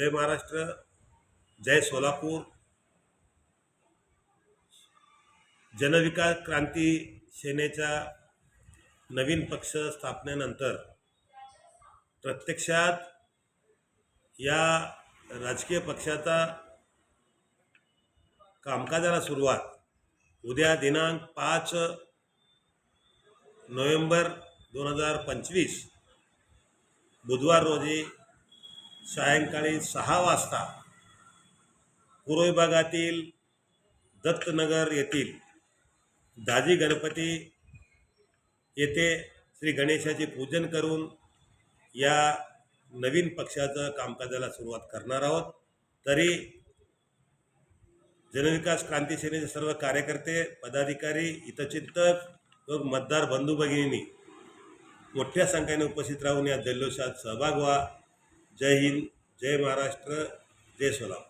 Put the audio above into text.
जय महाराष्ट्र, जय सोलापूर। जनविकास क्रांती सेनेच्या नवीन पक्ष स्थापनेनंतर प्रत्यक्षात या राजकीय पक्षाचा कामकाजाला सुरुवात उद्या दिनांक 5 नोव्हेंबर 2025 बुधवार रोजी सायंकाळी 6 वाजता पूर्व विभागातील दत्तनगर येथील दाजी गणपती येथे श्री गणेशाचे पूजन करून या नवीन पक्षाचं कामकाजाला सुरुवात करणार आहोत। तरी जनविकास क्रांती सेनेचे सर्व कार्यकर्ते, पदाधिकारी, हितचिंतक व मतदार बंधू भगिनींनी मोठ्या संख्येने उपस्थित राहून या जल्लोषात सहभाग व्हा। जय हिंद, जय महाराष्ट्र, जय सोलापूर।